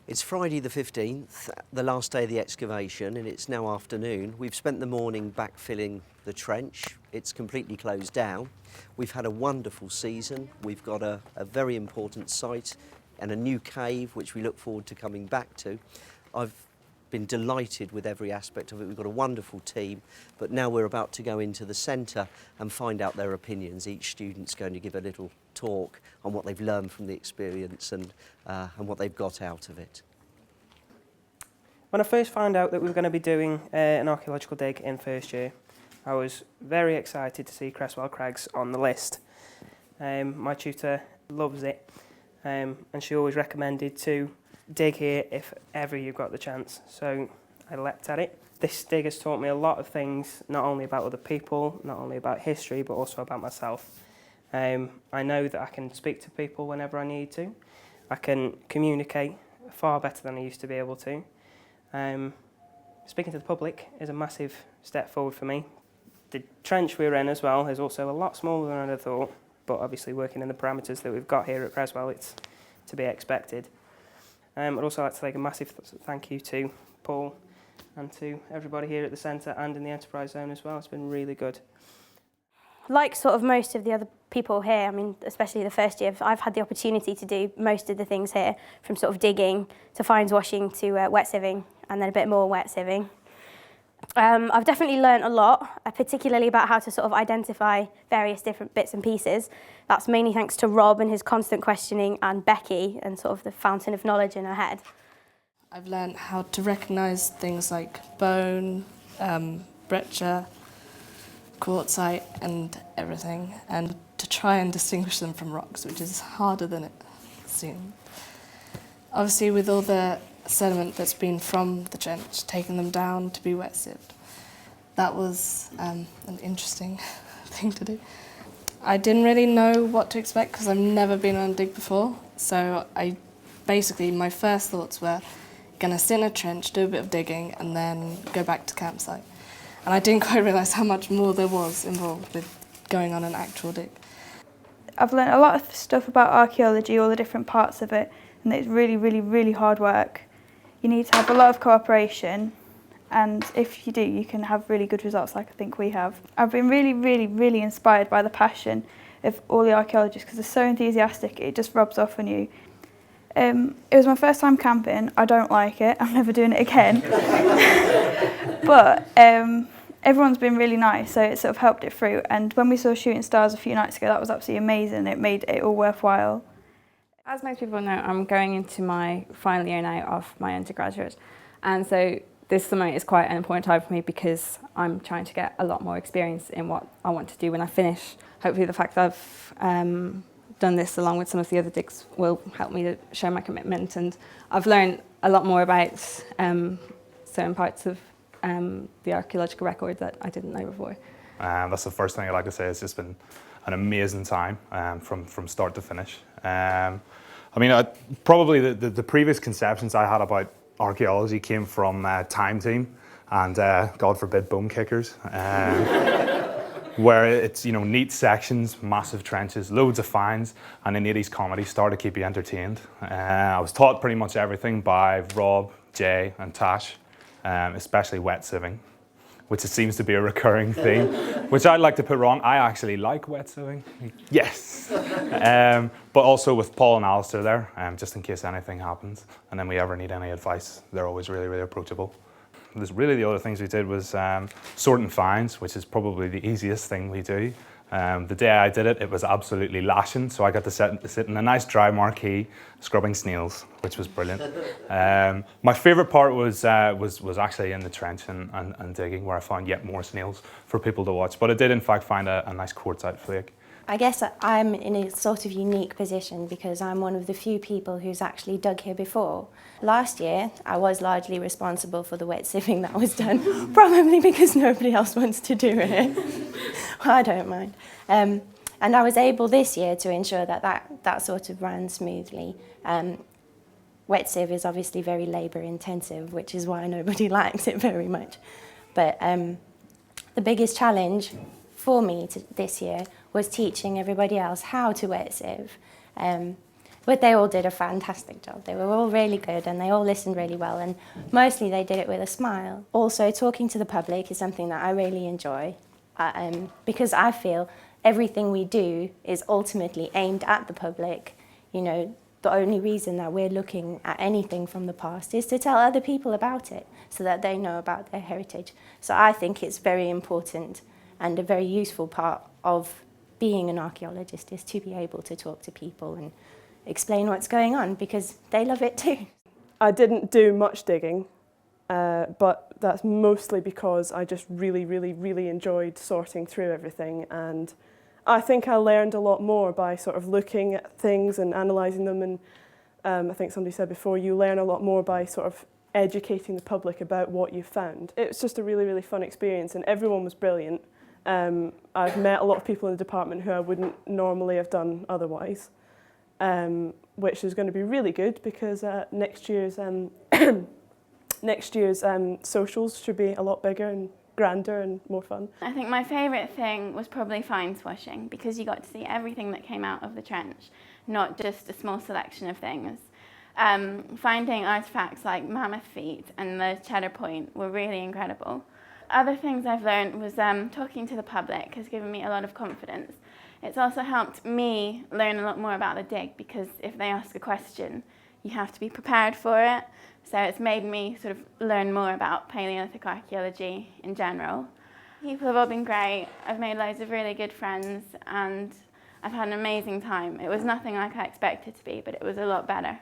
It's Friday the 15th, the last day of the excavation, and it's now afternoon. We've spent the morning backfilling the trench. It's completely closed down. We've had a wonderful season. We've got a very important site and a new cave, which we look forward to coming back to. I've been delighted with every aspect of it. We've got a wonderful team, but now we're about to go into the centre and find out their opinions. Each student's going to give a little talk on what they've learned from the experience and what they've got out of it. When I first found out that we were going to be doing an archaeological dig in first year, I was very excited to see Creswell Crags on the list. My tutor loves it, and she always recommended to dig here if ever you got the chance, so I leapt at it. This dig has taught me a lot of things, not only about other people, not only about history, but also about myself. I know that I can speak to people whenever I need to. I can communicate far better than I used to be able to. Speaking to the public is a massive step forward for me. The trench we're in as well is also a lot smaller than I'd have thought, but obviously working in the parameters that we've got here at Creswell, it's to be expected. I'd also like to take a massive thank you to Paul and to everybody here at the centre and in the enterprise zone as well. It's been really good. Like sort of most of the other people here, I mean, especially the first year, I've had the opportunity to do most of the things here, from sort of digging to fines washing to wet sieving, and then a bit more wet sieving. I've definitely learnt a lot, particularly about how to sort of identify various different bits and pieces. That's mainly thanks to Rob and his constant questioning, and Becky and sort of the fountain of knowledge in her head. I've learnt how to recognise things like bone, breccia, quartzite and everything, and to try and distinguish them from rocks, which is harder than it seemed. Obviously, with all the sediment that's been from the trench, taking them down to be wet sieved, that was an interesting thing to do. I didn't really know what to expect because I've never been on a dig before, so my first thoughts were gonna sit in a trench, do a bit of digging, and then go back to campsite. And I didn't quite realise how much more there was involved with going on an actual dig. I've learned a lot of stuff about archaeology, all the different parts of it, and it's really, really, really hard work. You need to have a lot of cooperation, and if you do, you can have really good results like I think we have. I've been really, really, really inspired by the passion of all the archaeologists because they're so enthusiastic, it just rubs off on you. It was my first time camping. I don't like it. I'm never doing it again. But everyone's been really nice, so it sort of helped it through. And when we saw shooting stars a few nights ago, that was absolutely amazing. It made it all worthwhile. As most people know, I'm going into my final year now of my undergraduate. And so this summer is quite an important time for me because I'm trying to get a lot more experience in what I want to do when I finish. Hopefully the fact that I've done this along with some of the other digs will help me to show my commitment, and I've learned a lot more about certain parts of the archaeological record that I didn't know before. That's the first thing I'd like to say. It's just been an amazing time from start to finish. I mean, probably the previous conceptions I had about archaeology came from Time Team and God forbid bone kickers. Where it's, you know, neat sections, massive trenches, loads of finds, and an 80s comedy star to keep you entertained. I was taught pretty much everything by Rob, Jay and Tash, especially wet sieving, which it seems to be a recurring theme, which I'd like to put wrong. I actually like wet sieving, yes. But also with Paul and Alistair there, just in case anything happens, and then we ever need any advice, they're always really, really approachable. Really the other things we did was sorting finds, which is probably the easiest thing we do. The day I did it, it was absolutely lashing, so I got to sit in a nice dry marquee scrubbing snails, which was brilliant. My favourite part was actually in the trench and digging, where I found yet more snails for people to watch. But I did in fact find a nice quartzite flake. I guess I'm in a sort of unique position because I'm one of the few people who's actually dug here before. Last year, I was largely responsible for the wet sieving that was done, probably because nobody else wants to do it. Well, I don't mind. And I was able this year to ensure that sort of ran smoothly. Wet sieve is obviously very labour intensive, which is why nobody likes it very much. But the biggest challenge for me this year was teaching everybody else how to wet sieve. But they all did a fantastic job. They were all really good and they all listened really well, and mostly they did it with a smile. Also, talking to the public is something that I really enjoy because I feel everything we do is ultimately aimed at the public. You know, the only reason that we're looking at anything from the past is to tell other people about it so that they know about their heritage. So I think it's very important and a very useful part of being an archaeologist is to be able to talk to people and explain what's going on, because they love it too. I didn't do much digging, but that's mostly because I just really enjoyed sorting through everything, and I think I learned a lot more by sort of looking at things and analysing them, and I think somebody said before, you learn a lot more by sort of educating the public about what you found. It was just a really fun experience, and everyone was brilliant. I've met a lot of people in the department who I wouldn't normally have done otherwise. Which is going to be really good because next year's socials should be a lot bigger and grander and more fun. I think my favourite thing was probably find swashing, because you got to see everything that came out of the trench, not just a small selection of things. Finding artefacts like mammoth feet and the cheddar point were really incredible. Other things I've learned was talking to the public has given me a lot of confidence. It's also helped me learn a lot more about the dig, because if they ask a question, you have to be prepared for it. So it's made me sort of learn more about Paleolithic archaeology in general. People have all been great. I've made loads of really good friends and I've had an amazing time. It was nothing like I expected it to be, but it was a lot better.